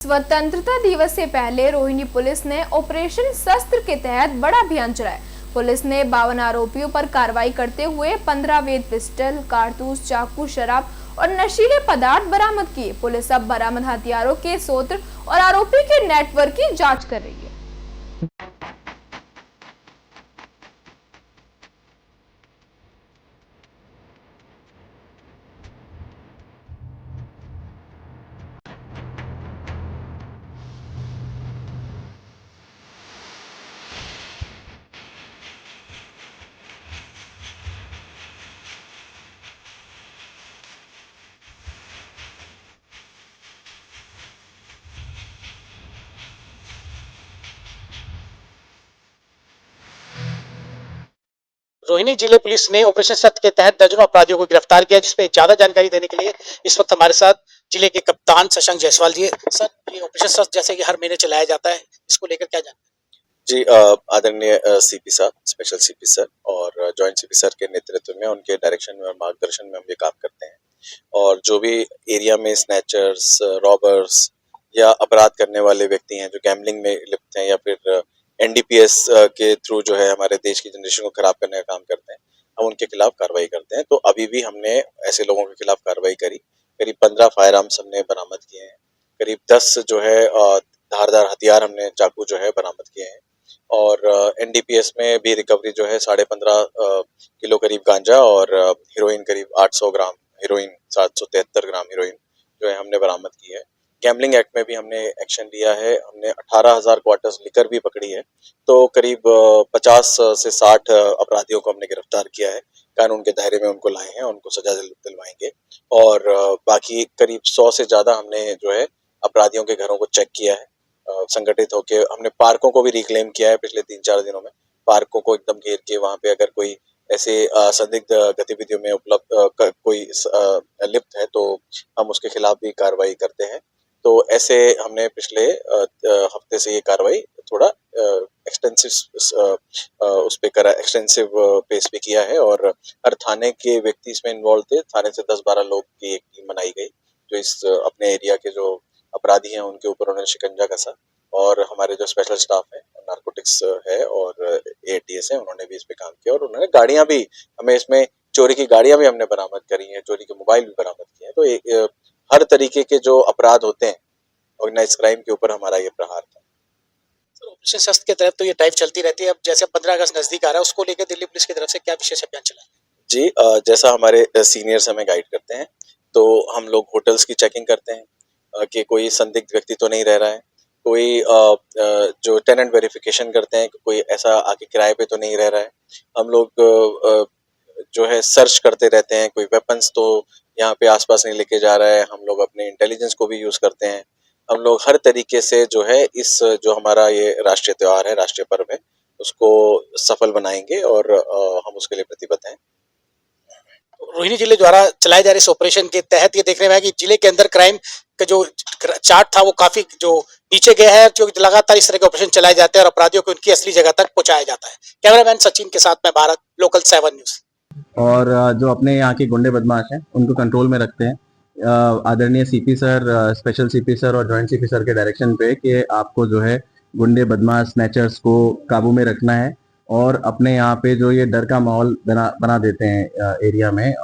स्वतंत्रता दिवस से पहले रोहिणी पुलिस ने ऑपरेशन शस्त्र के तहत बड़ा अभियान चलाया। पुलिस ने 52 आरोपियों पर कार्रवाई करते हुए 15 अवैध पिस्टल, कारतूस, चाकू, शराब और नशीले पदार्थ बरामद किए। पुलिस अब बरामद हथियारों के स्रोत और आरोपी के नेटवर्क की जांच कर रही है। रोहिणी जिले पुलिस ने ऑपरेशन शस्त्र के तहत दर्जनों अपराधियों को गिरफ्तार किया, जिसपे ज्यादा जानकारी देने के लिए इस वक्त हमारे साथ जिले के कप्तान शशांक जायसवाल जी। सर, ये ऑपरेशन शस्त्र जैसे कि हर महीने चलाया जाता है, इसको लेकर क्या जानकारी? जी, आदरणीय सीपी साहब, स्पेशल सीपी सर और जॉइंट सीपी सर के नेतृत्व में, उनके डायरेक्शन में और मार्गदर्शन में हम ये काम करते हैं। और जो भी एरिया में स्नैचर्स, रॉबर्स या अपराध करने वाले व्यक्ति हैं जो गैम्बलिंग में लिप्त हैं या फिर एनडीपीएस के थ्रू जो है हमारे देश की जनरेशन को खराब करने का काम करते हैं, हम उनके खिलाफ कार्रवाई करते हैं। तो अभी भी हमने ऐसे लोगों के खिलाफ कार्रवाई करी। करीब 15 फायर आर्म्स हमने बरामद किए हैं। करीब 10 जो है धारदार हथियार हमने, चाकू जो है बरामद किए हैं। और एनडीपीएस में भी रिकवरी जो है 15.5 किलो करीब गांजा और हीरोइन करीब 800 ग्राम हीरोइन, 773 ग्राम हीरोइन जो है हमने बरामद की है। गैम्बलिंग एक्ट में भी हमने एक्शन लिया है। हमने 18,000 क्वार्टर्स लिकर भी पकड़ी है। तो करीब 50 से 60 अपराधियों को हमने गिरफ्तार किया है। कानून के दायरे में उनको लाए हैं, उनको सजा दिलवाएंगे। और बाकी करीब 100 से ज्यादा हमने जो है अपराधियों के घरों को चेक किया है। संगठित होके हमने पार्कों को भी रिक्लेम किया है। पिछले 3-4 दिनों में पार्कों को एकदम घेर के वहां पे अगर कोई ऐसे संदिग्ध गतिविधियों में उपलब्ध कोई लिप्त है तो हम उसके खिलाफ भी कार्रवाई करते हैं। तो ऐसे हमने पिछले हफ्ते से ये कार्रवाई थोड़ा एक्सटेंसिव पेस पे किया है। और हर थाने के व्यक्ति इसमें इन्वॉल्व थे। थाने से 10-12 लोग की एक टीम बनाई गई जो इस अपने एरिया के जो अपराधी हैं उनके ऊपर उन्होंने शिकंजा कसा। और हमारे जो स्पेशल स्टाफ है, नार्कोटिक्स है और एटीएस है, उन्होंने भी इस पे काम किया। और उन्होंने गाड़ियां भी हमें इसमें, चोरी की गाड़ियां भी हमने बरामद करी हैं, चोरी के मोबाइल भी बरामद किए हैं। तो हर तरीके के जो अपराध होते हैं ऑर्गेनाइज क्राइम के ऊपर हमारा ये प्रहार था। ऑपरेशन शस्त्र के तहत तो ये ड्राइव चलती रहती है। अब जैसे 15 अगस्त नजदीक आ रहा है, उसको लेकर दिल्ली पुलिस की तरफ से क्या विशेष अभियान चला है? जी, जैसा हमारे सीनियर्स हमें गाइड करते हैं तो हम लोग होटल्स की चेकिंग करते हैं कि कोई संदिग्ध व्यक्ति तो नहीं रह रहा है। कोई जो टेनेंट वेरिफिकेशन करते हैं कि कोई ऐसा आके किराए पे तो नहीं रह रहा है। हम लोग जो है सर्च करते रहते हैं, कोई वेपन्स तो यहाँ पे आसपास नहीं लेके जा रहा है। हम लोग अपने इंटेलिजेंस को भी यूज करते हैं। हम लोग हर तरीके से जो है इस जो हमारा ये राष्ट्रीय त्योहार है, राष्ट्रीय पर्व है, उसको सफल बनाएंगे और हम उसके लिए प्रतिबद्ध हैं। रोहिणी जिले द्वारा चलाए जा रहे इस ऑपरेशन के तहत ये देखने में आया कि जिले के अंदर क्राइम का जो चार्ट था वो काफी जो नीचे गया है, क्योंकि लगातार इस तरह के ऑपरेशन चलाए जाते हैं और अपराधियों को उनकी असली जगह तक पहुंचाया जाता है। कैमरामैन सचिन के साथ में भारत लोकल 7 न्यूज। और जो अपने यहाँ के गुंडे बदमाश हैं उनको कंट्रोल में रखते हैं। आदरणीय CP sir, special CP sir और जॉइंट सीपी सर के डायरेक्शन पे कि आपको जो है गुंडे बदमाश स्नैचर्स को काबू में रखना है और अपने यहाँ पे जो ये डर का माहौल बना देते हैं एरिया में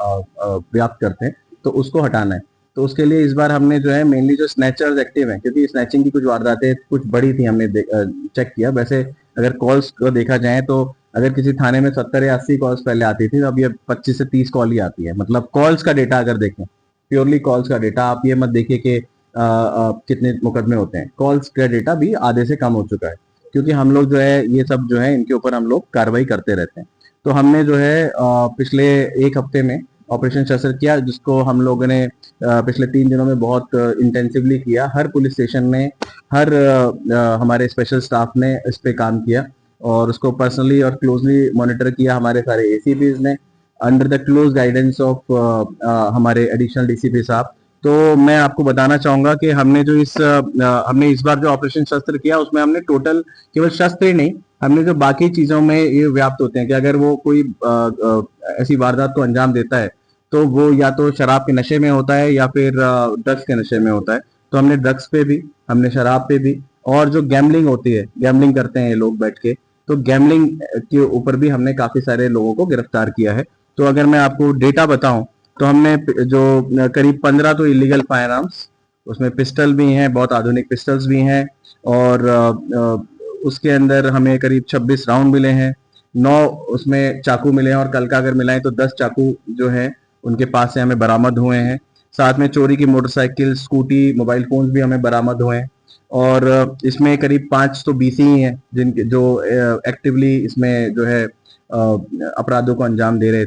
व्याप्त करते हैं, तो उसको हटाना है। तो उसके लिए इस बार हमने जो है मेनली जो स्नैचर्स एक्टिव हैं, क्योंकि स्नैचिंग की कुछ वारदातें कुछ बड़ी थी, हमने चेक किया। वैसे अगर कॉल्स को देखा जाए तो अगर किसी थाने में 70 या 80 कॉल्स पहले आती थी, तो अब ये 25 से 30 कॉल ही आती है। मतलब कॉल्स का डेटा अगर देखें, प्योरली कॉल्स का डेटा, आप ये मत देखिए कि कितने मुकदमे होते हैं। कॉल्स का डेटा भी आधे से कम हो चुका है, क्योंकि हम लोग जो है ये सब जो है इनके ऊपर हम लोग कार्रवाई करते रहते हैं। तो हमने जो है पिछले एक हफ्ते में ऑपरेशन शस्त्र किया, जिसको हम लोगों ने पिछले 3 दिनों में बहुत इंटेंसिवली किया। हर पुलिस स्टेशन में, हर हमारे स्पेशल स्टाफ ने इस पे काम किया और उसको पर्सनली और क्लोजली मॉनिटर किया हमारे सारे एसीपीज ने, under the close guidance of हमारे एडिशनल डीसीपी साहब। तो मैं आपको बताना चाहूंगा कि हमने इस बार जो ऑपरेशन शस्त्र किया उसमें हमने टोटल केवल शस्त्र ही नहीं, हमने जो बाकी चीजों में ये व्याप्त होते हैं कि अगर वो कोई ऐसी वारदात को अंजाम देता है तो वो या तो शराब के नशे में होता है या फिर ड्रग्स के नशे में होता है। तो हमने ड्रग्स पे भी, हमने शराब पे भी, और जो गैम्बलिंग होती है, गैम्बलिंग करते हैं ये लोग बैठ के, तो गैम्बलिंग के ऊपर भी हमने काफी सारे लोगों को गिरफ्तार किया है। तो अगर मैं आपको डेटा बताऊं तो हमने जो करीब 15 तो इलीगल फायर आर्म्स, उसमें पिस्टल भी हैं, बहुत आधुनिक पिस्टल्स भी हैं, और उसके अंदर हमें करीब 26 राउंड मिले हैं, 9 उसमें चाकू मिले हैं, और कल का अगर मिलाएं तो 10 चाकू जो है उनके पास से हमें बरामद हुए हैं। साथ में चोरी की मोटरसाइकिल, स्कूटी, मोबाइल फोन्स भी हमें बरामद हुए हैं। और इसमें करीब 5 तो बीसी ही हैं जिनके जो एक्टिवली इसमें जो है अपराधों को अंजाम दे रहे थे।